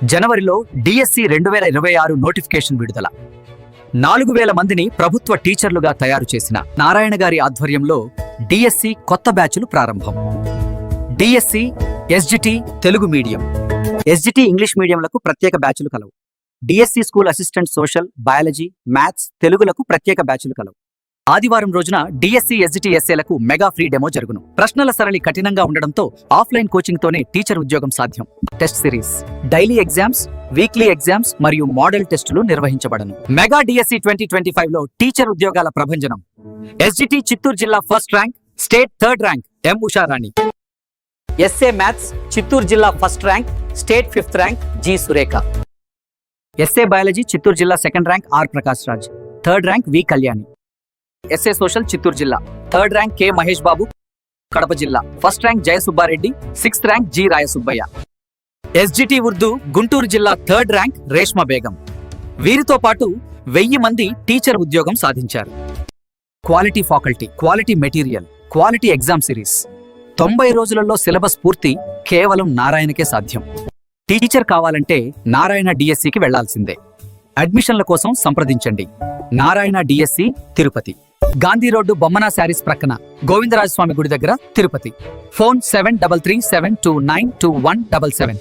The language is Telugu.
జనవరిలో డిఎస్సి 2026 నోటిఫికేషన్ విడుదల. 4000 మందిని ప్రభుత్వ టీచర్లుగా తయారు చేసిన నారాయణ గారి ఆధ్వర్యంలో డిఎస్సి కొత్త బ్యాచ్లు ప్రారంభం. DSC, SGT Telugu medium, SGT English మీడియంలకు ప్రత్యేక బ్యాచ్లు కలవు. DSC school assistant social, biology, maths, తెలుగులకు ప్రత్యేక బ్యాచ్లు కలవు. ఆదివారం రోజున డిఎస్సి, ఎస్జిటి ఎస్ఏలకు మెగా ఫ్రీ డెమో జరుగును. ప్రశ్నల సరళి కఠినంగా ఉండడంతో ఆఫ్లైన్ కోచింగ్ తోనే టీచర్ ఉద్యోగం సాధ్యం. Test series, daily exams, weekly exams మరియు మోడల్ టెస్టులు నిర్వహించబడను. మెగా డిఎస్సి 2025 లో టీచర్ ఉద్యోగాల ప్రభంజనం. ఎస్జిటి చిత్తూరు జిల్లా first rank, state third rank M Usharani. SA maths Chittoor జిల్లా first rank, state fifth rank G Surekha. SA biology Chittoor జిల్లా second rank R Prakash Raj, third rank V Kalyani. SA social Chittoor జిల్లా third rank K Mahesh Babu, Kadapa జిల్లా first rank Jayasubbareddy, sixth rank G Rayasubbaiah. SGT Urdu Guntur జిల్లా థర్డ్ ర్యాంక్ రేష్మా బేగం. వీరితో పాటు 1000 మంది టీచర్ ఉద్యోగం సాధించారు. Quality faculty, quality material, quality exam series. 90 రోజులలో సిలబస్ పూర్తి కేవలం నారాయణకే సాధ్యం. టీచర్ కావాలంటే నారాయణ డిఎస్సికి వెళ్లాల్సిందే. అడ్మిషన్ల కోసం సంప్రదించండి. నారాయణ డిఎస్సి, తిరుపతి, గాంధీ రోడ్డు, బొమ్మనా శారీస్ ప్రక్కన, గోవిందరాజస్వామి గుడి దగ్గర, తిరుపతి. ఫోన్ 7337292177.